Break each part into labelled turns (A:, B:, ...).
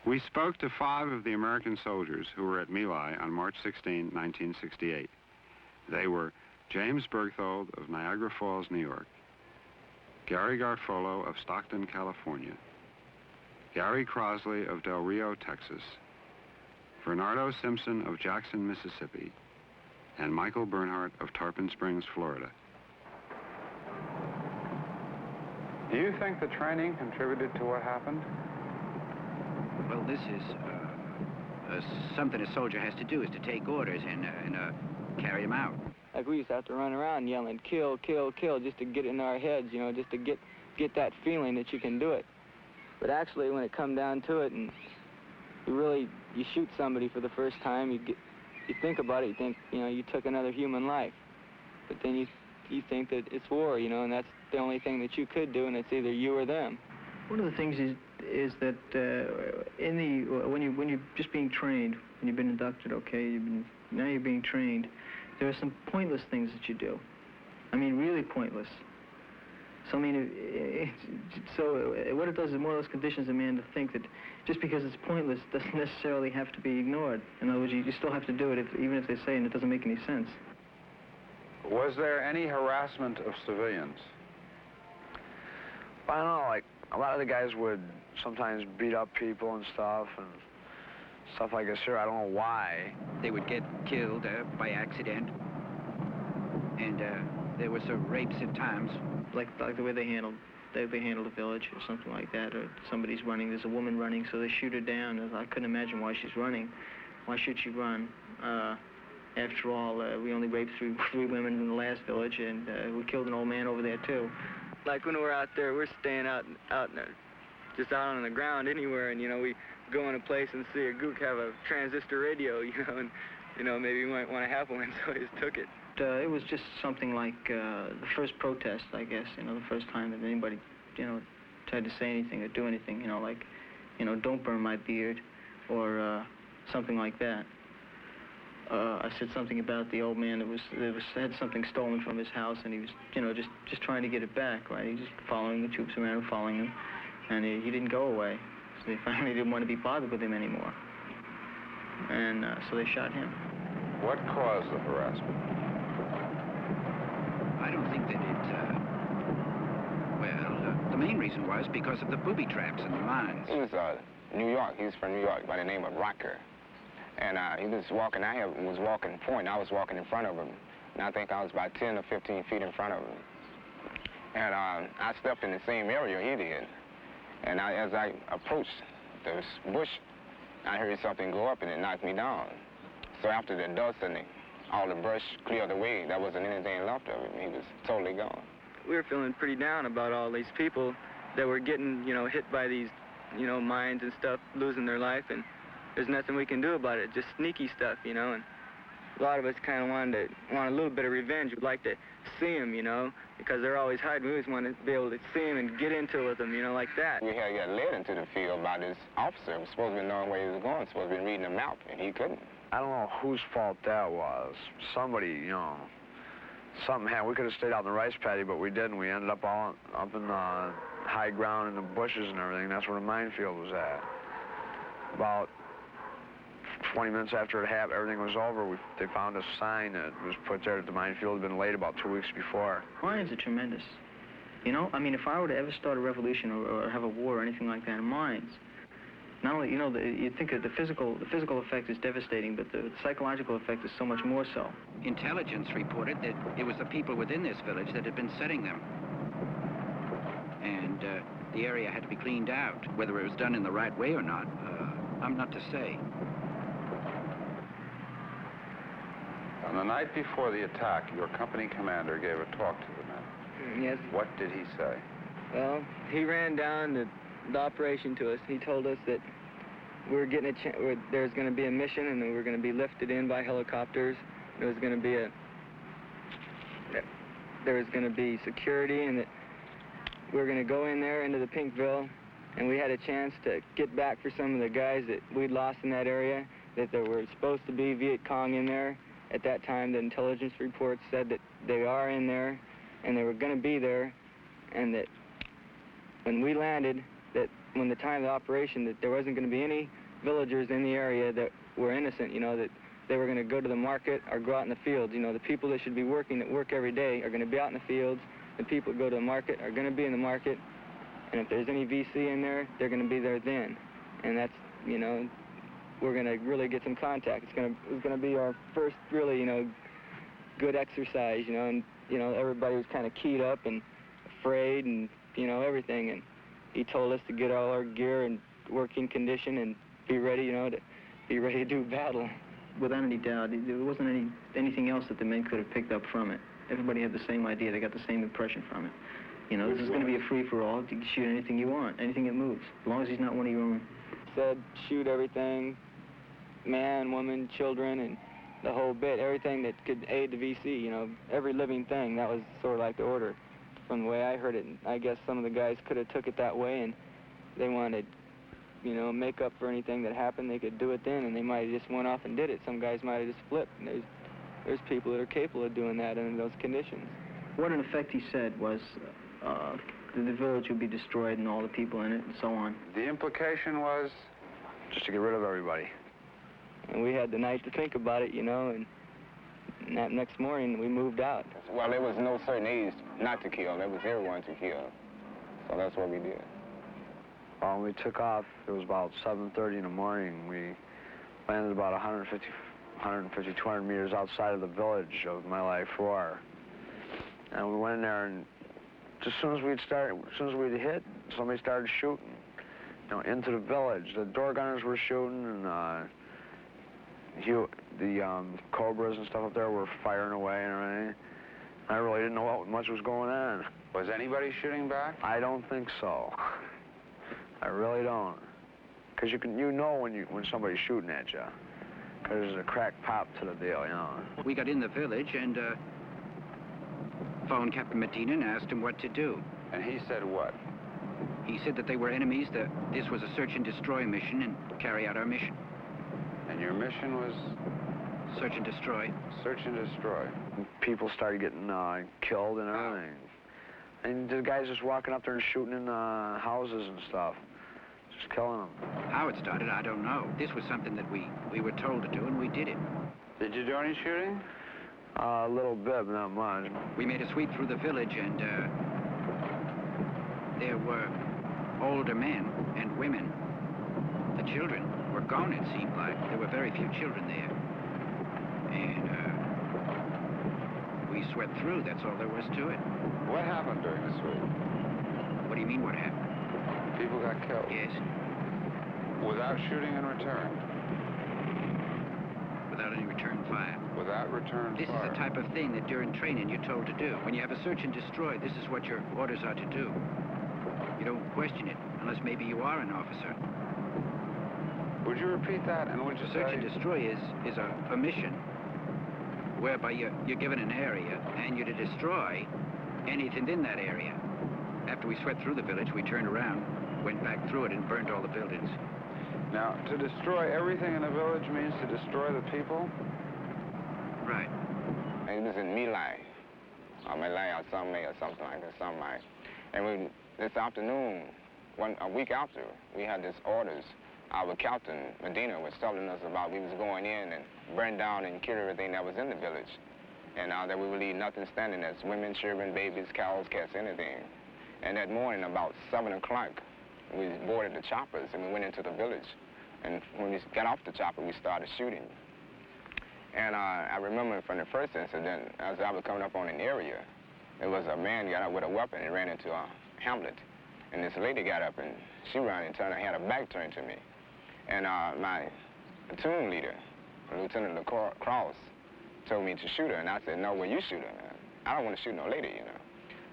A: We spoke to 5 of the American soldiers who were at My Lai on March 16, 1968. They were James Berthold of Niagara Falls, New York, Gary Garfolo of Stockton, California, Gary Crosley of Del Rio, Texas, Bernardo Simpson of Jackson, Mississippi, and Michael Bernhardt of Tarpon Springs, Florida. Do you think the training contributed to what happened?
B: Well, this is something a soldier has to do, is to take orders and carry them out.
C: Like, we used to have to run around yelling, kill, kill, kill, just to get in our heads, you know, just to get that feeling that you can do it. But actually, when it come down to it and you shoot somebody for the first time, you think about it, you think, you know, you took another human life. But then you think that it's war, you know, and that's the only thing that you could do, and it's either you or them.
D: One of the things is that when you're just being trained, when you've been inducted, okay, now you're being trained, there are some pointless things that you do. I mean, really pointless. So I mean, what it does is more or less conditions a man to think that just because it's pointless doesn't necessarily have to be ignored. In other words, you still have to do it even if they say and it doesn't make any sense.
A: Was there any harassment of civilians?
E: I don't know, like, a lot of the guys would sometimes beat up people and stuff like this here. I don't know why.
B: They would get killed by accident, and there were some rapes at times.
D: Like the way they handled a village or something like that, or somebody's running, there's a woman running, so they shoot her down. I couldn't imagine why she's running. Why should she run? After all, we only raped three women in the last village, and we killed an old man over there too.
C: Like when we're out there, we're staying just out on the ground anywhere, and, you know, we go in a place and see a gook have a transistor radio, you know, and, you know, maybe we might want to have one, so we just took it.
D: It was just something like the first protest, I guess, you know, the first time that anybody, you know, tried to say anything or do anything, you know, like, you know, don't burn my beard, or something like that. I said something about the old man that had something stolen from his house, and he was, you know, just trying to get it back, right? He was just following the troops around, following them, and he didn't go away. So they finally didn't want to be bothered with him anymore, and so they shot him.
A: What caused the harassment?
B: I don't think that the main reason was because of the booby traps in the mines.
F: He was New York. He was from New York by the name of Rocker. And he was walking, I was walking point, I was walking in front of him. And I think I was about 10 or 15 feet in front of him. And I stepped in the same area he did. And as I approached this bush, I heard something go up and it knocked me down. So after the dust and all the brush cleared away, there wasn't anything left of him. He was totally gone.
C: We were feeling pretty down about all these people that were getting, you know, hit by these, you know, mines and stuff, losing their life, and there's nothing we can do about it, just sneaky stuff, you know, and a lot of us kind of want a little bit of revenge. We'd like to see them, you know, because they're always hiding. We always want to be able to see them and get into it with them, you know, like that.
F: We had got led into the field by this officer who was supposed to be knowing where he was going, supposed to be reading the map, and he couldn't.
E: I don't know whose fault that was. Somebody, you know, something happened. We could have stayed out in the rice paddy, but we didn't. We ended up all up in the high ground in the bushes and everything. That's where the minefield was at. About 20 minutes after it happened, everything was over, they found a sign that was put there that the minefield had been laid about 2 weeks before.
D: Mines are tremendous. You know, I mean, if I were to ever start a revolution or have a war or anything like that in mines, not only, you know, you think that the physical effect is devastating, but the psychological effect is so much more so.
B: Intelligence reported that it was the people within this village that had been setting them. And the area had to be cleaned out. Whether it was done in the right way or not, I'm not to say.
A: On the night before the attack, your company commander gave a talk to the men.
C: Yes.
A: What did he say?
C: Well, he ran down the operation to us. He told us that we were getting there's going to be a mission, and we were going to be lifted in by helicopters. There was going to be security, and that we were going to go in there into the Pinkville, and we had a chance to get back for some of the guys that we'd lost in that area, that there were supposed to be Viet Cong in there. At that time, the intelligence reports said that they are in there, and they were going to be there, and that when we landed, that when the time of the operation, that there wasn't going to be any villagers in the area that were innocent, you know, that they were going to go to the market or go out in the fields. You know, the people that should be working, that work every day, are going to be out in the fields. The people that go to the market are going to be in the market. And if there's any VC in there, they're going to be there then. And that's, you know, we're going to really get some contact. It's going to be our first really, you know, good exercise, you know, and, you know, everybody was kind of keyed up and afraid and, you know, everything. And he told us to get all our gear and working condition and be ready, you know, to be ready to do battle.
D: Without any doubt, there wasn't anything else that the men could have picked up from it. Everybody had the same idea. They got the same impression from it. You know, this is going to be a free-for-all. You can shoot anything you want, anything that moves, as long as he's not one of your own.
C: Said shoot everything, man, woman, children, and the whole bit, everything that could aid the VC, you know, every living thing. That was sort of like the order from the way I heard it. And I guess some of the guys could have took it that way, and they wanted, you know, make up for anything that happened. They could do it then, and they might have just went off and did it. Some guys might have just flipped. And there's people that are capable of doing that under those conditions.
D: What in effect he said was the village would be destroyed and all the people in it and so on.
A: The implication was
E: just to get rid of everybody.
C: And we had the night to think about it, you know, and that next morning we moved out.
F: Well, there was no certain age not to kill. There was everyone to kill. So that's what we did.
E: When we took off, it was about 7:30 in the morning. We landed about 150, 200 meters outside of the village of My Lai Veterans. And we went in there, and just as soon as we'd hit, somebody started shooting, you know, into the village. The door gunners were shooting, and the Cobras and stuff up there were firing away and everything. I really didn't know what much was going on.
A: Was anybody shooting back?
E: I don't think so. I really don't. Because you know when somebody's shooting at you. Because there's a crack pop to the deal, you know.
B: We got in the village and phoned Captain Medina and asked him what to do.
A: And he said what?
B: He said that they were enemies, that this was a search and destroy mission and carry out our mission.
A: And your mission was?
B: Search and destroy.
A: Search and destroy.
E: People started getting killed and everything. And the guys just walking up there and shooting in houses and stuff. Just killing them.
B: How it started, I don't know. This was something that we were told to do, and we did it.
A: Did you do any shooting?
E: A little bit, but not much.
B: We made a sweep through the village, and there were older men and women. The children were gone, it seemed like. There were very few children there. And we swept through, that's all there was to it.
A: What happened during the sweep?
B: What do you mean, what happened?
A: People got killed?
B: Yes.
A: Without shooting in return?
B: Without any return fire.
A: Without return
B: This
A: fire?
B: is the type of thing that during training you're told to do. When you have a search and destroy, this is what your orders are to do. You don't question it, unless maybe you are an officer.
A: Would you repeat that, and would you
B: Search
A: say...
B: and destroy is a mission whereby you're given an area and you're to destroy anything in that area. After we swept through the village, we turned around, went back through it, and burned all the buildings.
A: Now, to destroy everything in the village means to destroy the people?
B: Right.
F: It was in My Lai, or something like that, And this afternoon, a week after, we had these orders. Our Captain Medina was telling us about we was going in and burn down and kill everything that was in the village. And that we would leave nothing standing. That's women, children, babies, cows, cats, anything. And that morning, about 7 o'clock, we boarded the choppers and we went into the village. And when we got off the chopper, we started shooting. And I remember from the first incident, as I was coming up on an area, there was a man got up with a weapon and ran into a hamlet. And this lady got up and she ran and turned, had her back turned to me. And my platoon leader, Lieutenant Cross, told me to shoot her. And I said, no, well, you shoot her, man. I don't want to shoot no lady, you know.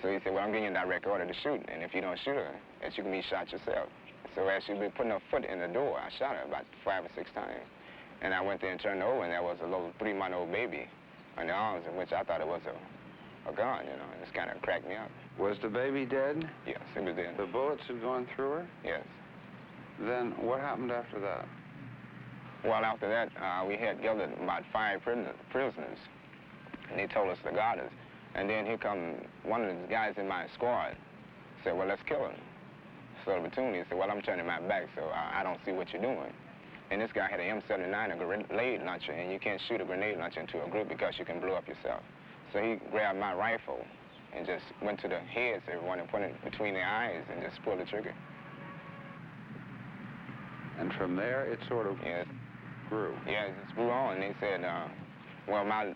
F: So he said, well, I'm giving you a direct order to shoot. And if you don't shoot her, that you can be shot yourself. So as she was putting her foot in the door, I shot her about 5 or 6 times. And I went there and turned her over, and there was a little 3-month-old baby on the arms, in which I thought it was a gun, you know. It just kind of cracked me up.
A: Was the baby dead?
F: Yes, it was dead.
A: The bullets had gone through her?
F: Yes.
A: Then what happened after that?
F: Well, after that, we had gathered about 5 prisoners, and they told us to guard us. And then here come one of the guys in my squad, said, well, let's kill him. officer of the platoon, he said, well, I'm turning my back, so I don't see what you're doing. And this guy had an M79, a grenade launcher, and you can't shoot a grenade launcher into a group because you can blow up yourself. So he grabbed my rifle and just went to the heads of everyone and put it between their eyes and just pulled the trigger.
A: And from there, it sort of grew.
F: Yeah, it just grew on. And they said, well, my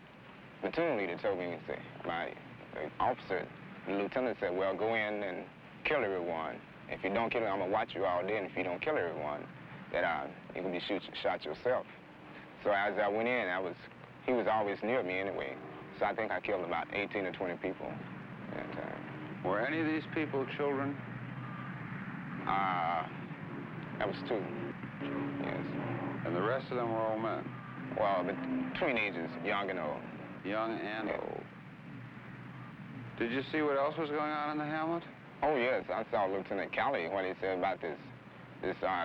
F: platoon leader told me, my officer, the lieutenant said, well, go in and kill everyone. If you don't kill them, I'm going to watch you all day, and if you don't kill everyone, that you can be shot yourself. So as I went in, he was always near me anyway. So I think I killed about 18 or 20 people at that time.
A: Were any of these people children?
F: That was 2. Yes.
A: And the rest of them were old men?
F: Well, between ages, young and old.
A: Young and old. Did you see what else was going on in the hamlet?
F: Oh, yes. I saw Lieutenant Kelly, what he said about this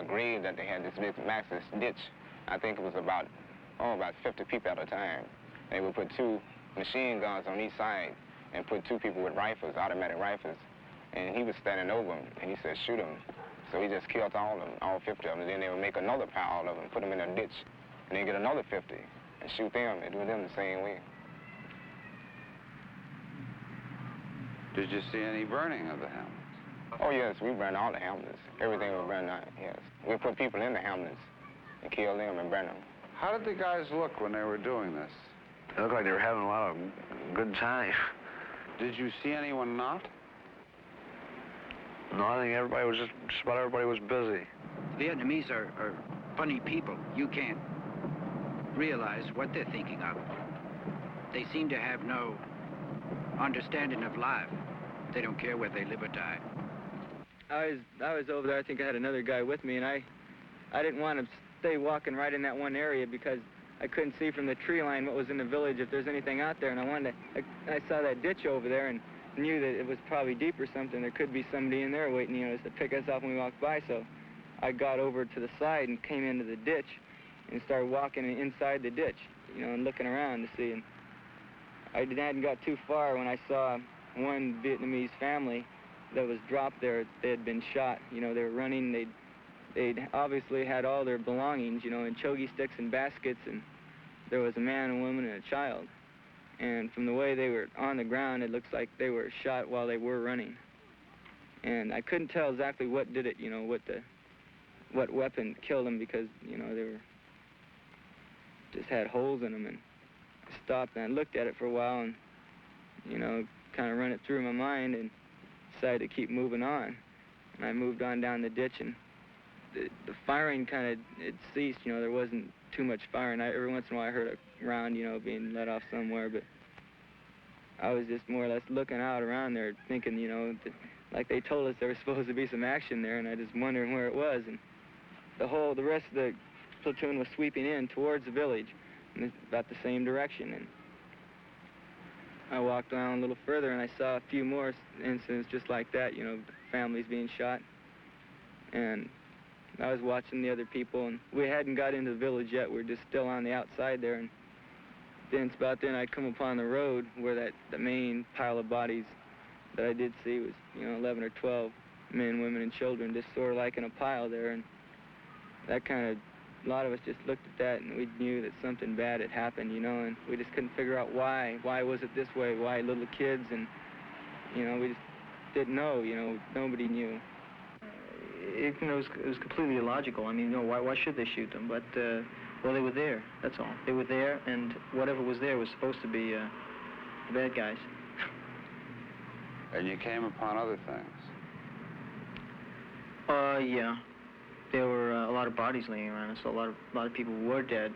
F: grave that they had, this big massive ditch. I think it was about 50 people at a time. They would put 2 machine guns on each side and put 2 people with rifles, automatic rifles. And he was standing over them, and he said, shoot them. So he just killed all of them, all 50 of them. And then they would make another pile of them, put them in a ditch, and then get another 50 and shoot them and do them the same way.
A: Did you see any burning of the hamlets?
F: Oh, yes, we burned all the hamlets. Everything was burned out, yes. We put people in the hamlets and killed them and burned them.
A: How did the guys look when they were doing this?
E: They looked like they were having a lot of good time.
A: Did you see anyone not?
E: No, I think everybody was just about everybody was busy.
B: Vietnamese are funny people. You can't realize what they're thinking of. They seem to have no understanding of life. They don't care whether they live or die.
C: I was over there. I think I had another guy with me, and I didn't want to stay walking right in that one area because I couldn't see from the tree line what was in the village if there's anything out there. And I saw that ditch over there and knew that it was probably deep or something. There could be somebody in there waiting, to pick us up when we walked by. So I got over to the side and came into the ditch and started walking inside the ditch, and looking around to see. And I hadn't got too far when I saw one Vietnamese family that was dropped there. They had been shot. They were running. They'd obviously had all their belongings, in chogie sticks and baskets, and there was a man, a woman, and a child. And from the way they were on the ground, it looks like they were shot while they were running. And I couldn't tell exactly what did it, what weapon killed them because, they were just had holes in them. And I stopped and I looked at it for a while and, kind of run it through my mind and decided to keep moving on. And I moved on down the ditch, and the firing kind of, it ceased. There wasn't too much firing. Every once in a while I heard a round, being let off somewhere, but I was just more or less looking out around there thinking, that, like they told us there was supposed to be some action there, and I just wondering where it was. And the rest of the platoon was sweeping in towards the village in about the same direction. And I walked down a little further and I saw a few more incidents just like that, families being shot. And I was watching the other people, and we hadn't got into the village yet. We were just still on the outside there. And then it's about then I come upon the road where the main pile of bodies that I did see was, 11 or 12 men, women, and children, just sort of like in a pile there. And that kind of, a lot of us just looked at that and we knew that something bad had happened, and we just couldn't figure out why. Why was it this way? Why little kids? And, we just didn't know, nobody knew.
D: It was completely illogical. I mean, why should they shoot them? But, well, they were there, that's all. They were there, and whatever was there was supposed to be the bad guys.
A: And you came upon other things?
D: Yeah. There were a lot of bodies laying around, so a lot of people were dead,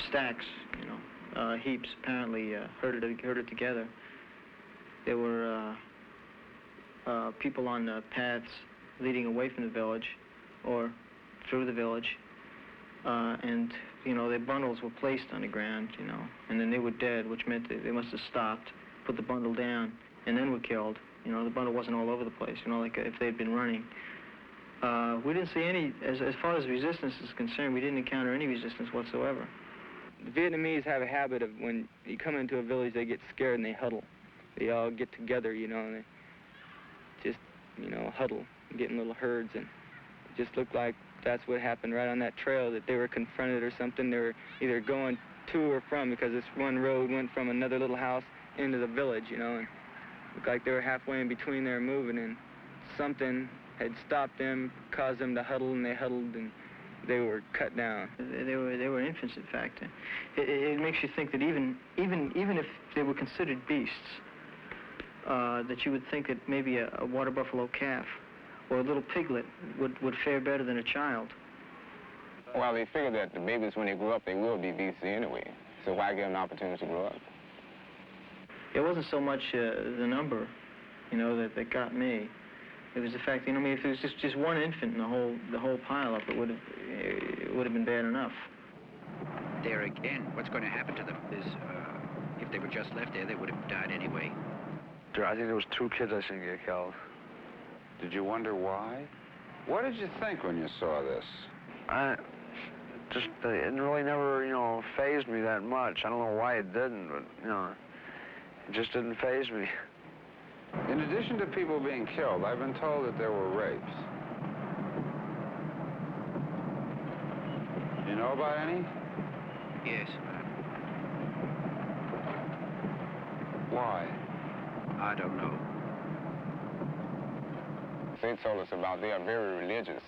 D: stacks, heaps, apparently herded together. There were people on paths leading away from the village or through the village, and, their bundles were placed on the ground, and then they were dead, which meant they must have stopped, put the bundle down, and then were killed. The bundle wasn't all over the place, like if they'd been running. We didn't see any, as far as resistance is concerned, we didn't encounter any resistance whatsoever.
C: The Vietnamese have a habit of when you come into a village, they get scared and they huddle. they all get together, you know, and they just, you know, huddle, get in little herds, and it just looked like that's what happened right on that trail, that they were confronted or something. They were either going to or from, because this one road went from another little house into the village, you know, and it looked like they were halfway in between there moving, and something had stopped them, caused them to huddle, and they huddled, and they were cut down.
D: They were infants, in fact. It makes you think that even if they were considered beasts, that you would think that maybe a water buffalo calf or a little piglet would fare better than a child.
F: Well, they figure that the babies, when they grow up, they will be beasts anyway. So why give them an opportunity to grow up?
D: It wasn't so much the number, you know, that got me. It was the fact, you know, I mean, if there was just one infant in the whole pileup, it would have been bad enough.
B: There again, what's going to happen to them is, if they were just left there, they would have died anyway.
E: I think there was 2 kids I seen get killed.
A: Did you wonder why? What did you think when you saw this?
E: It really never, you know, fazed me that much. I don't know why it didn't, but, you know, it just didn't faze me.
A: In addition to people being killed, I've been told that there were rapes. Do you know about any?
B: Yes.
A: Why?
B: I don't know.
F: They told us about they are very religious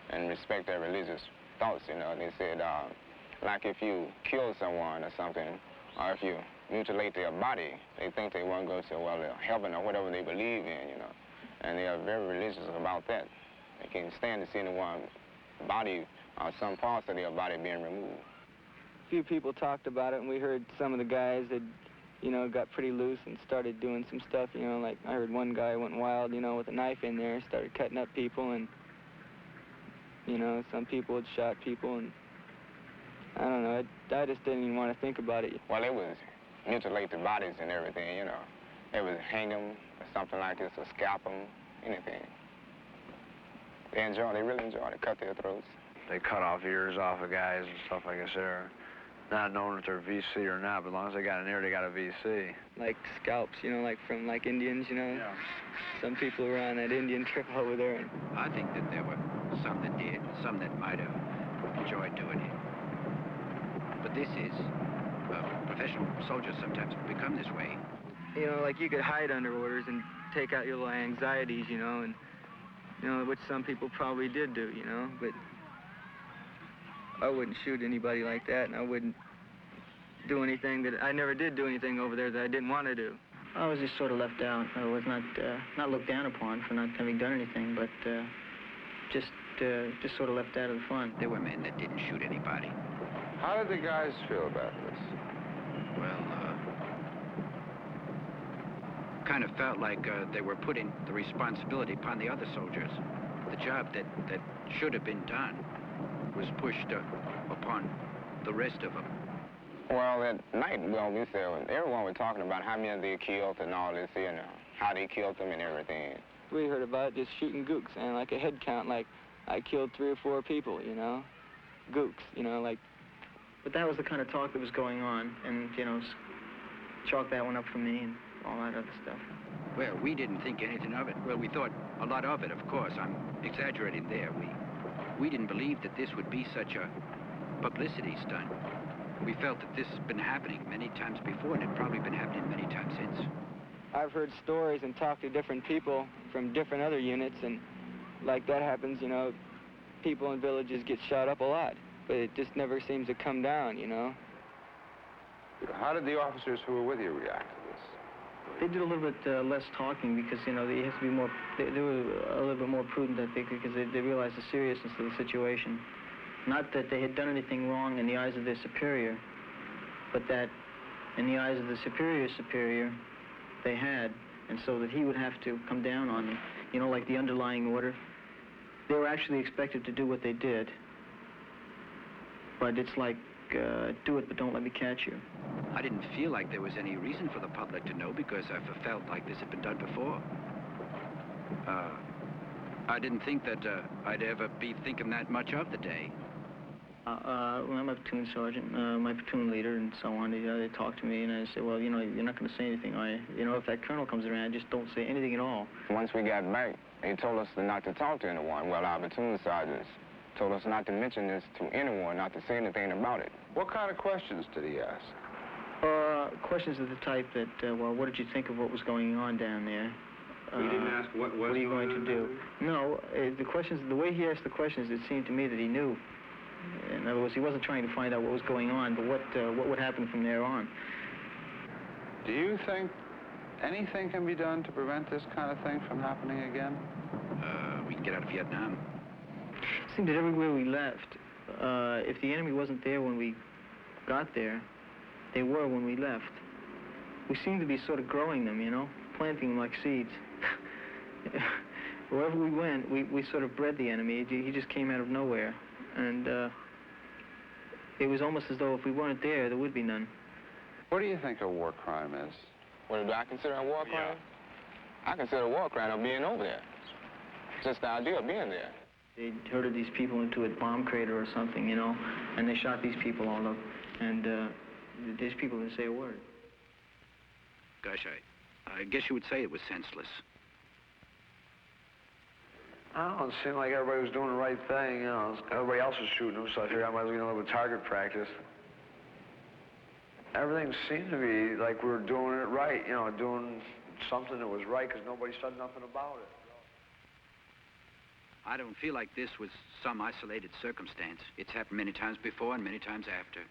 F: and respect their religious thoughts, you know. They said, like if you kill someone or something, or if you mutilate their body, they think they won't go to, well, heaven or whatever they believe in, you know. And they are very religious about that. They can't stand to see anyone's body or some parts of their body being removed.
C: A few people talked about it, and we heard some of the guys that, you know, got pretty loose and started doing some stuff, you know, like I heard one guy went wild, you know, with a knife in there, started cutting up people, and, you know, some people had shot people, and I don't know, I just didn't even want to think about it.
F: Well, it was mutilate the bodies and everything, you know. It was hang them or something like this, or scalp them, anything. They really enjoyed it, cut their throats.
E: They cut off ears off of guys and stuff like this there. Not knowing if they're VC or not, but as long as they got an ear, they got a VC.
C: Like scalps, you know, like from like Indians, you know.
A: Yeah.
C: Some people were on that Indian trip over there. And
B: I think that there were some that did, some that might have enjoyed doing it. But this is, professional soldiers sometimes become this way.
C: you know, like you could hide under orders and take out your little anxieties, you know, and, you know, which some people probably did do, you know, but I wouldn't shoot anybody like that, and I wouldn't do anything that, I never did do anything over there that I didn't want to do.
D: I was just sort of left out. I was not looked down upon for not having done anything, but just sort of left out of the fun.
B: There were men that didn't shoot anybody.
A: How did the guys feel about this?
B: Well, kind of felt like they were putting the responsibility upon the other soldiers. The job that should have been done was pushed upon the rest of them.
F: Well, at night, well, we said, everyone was talking about how many they killed and all this, you know, how they killed them and everything.
C: We heard about just shooting gooks and like a head count, like I killed 3 or 4 people, you know, gooks, you know, like.
D: But that was the kind of talk that was going on, and, you know, chalk that one up for me and all that other stuff.
B: Well, we didn't think anything of it. Well, we thought a lot of it, of course. I'm exaggerating there. We didn't believe that this would be such a publicity stunt. We felt that this has been happening many times before, and it's probably been happening many times since.
C: I've heard stories and talked to different people from different other units, and like that happens, you know, people in villages get shot up a lot, but it just never seems to come down, you know.
A: How did the officers who were with you react to this?
D: They did a little bit less talking because, you know, they have to be more, they were a little bit more prudent, I think, because they realized the seriousness of the situation. Not that they had done anything wrong in the eyes of their superior, but that in the eyes of the superior, they had, and so that he would have to come down on them, you know, like the underlying order. They were actually expected to do what they did, but it's like, do it, but don't let me catch you.
B: I didn't feel like there was any reason for the public to know because I felt like this had been done before. I didn't think that I'd ever be thinking that much of the day.
D: Well, I'm a platoon sergeant, my platoon leader, and so on. They talk to me, and I say, well, you know, you're not going to say anything, are you? You know, if that colonel comes around, just don't say anything at all.
F: Once we got back, they told us not to talk to anyone. Well, our platoon sergeants told us not to mention this to anyone, not to say anything about it.
A: What kind of questions did he ask?
D: Questions of the type that, well, what did you think of what was going on down there?
A: He didn't ask what was
D: are you going to do? No, the way he asked the questions, it seemed to me that he knew. In other words, he wasn't trying to find out what was going on, but what would happen from there on.
A: Do you think anything can be done to prevent this kind of thing from happening again?
B: We can get out of Vietnam.
D: It seemed that everywhere we left, if the enemy wasn't there when we got there, they were when we left. We seemed to be sort of growing them, you know, planting them like seeds. Wherever we went, we sort of bred the enemy. He just came out of nowhere. And it was almost as though if we weren't there, there would be none.
A: What do you think a war crime is?
F: What do I consider a war crime? I consider a war crime of being over there. Just the idea of being there.
D: They herded these people into a bomb crater or something, you know, and they shot these people all up. And these people didn't say a word.
B: Gosh, I guess you would say it was senseless.
E: I don't know, it seemed like everybody was doing the right thing, you know. Everybody else was shooting them, so I figured I might as well get a little bit of target practice. Everything seemed to be like we were doing it right, you know, doing something that was right because nobody said nothing about it.
B: I don't feel like this was some isolated circumstance. It's happened many times before and many times after.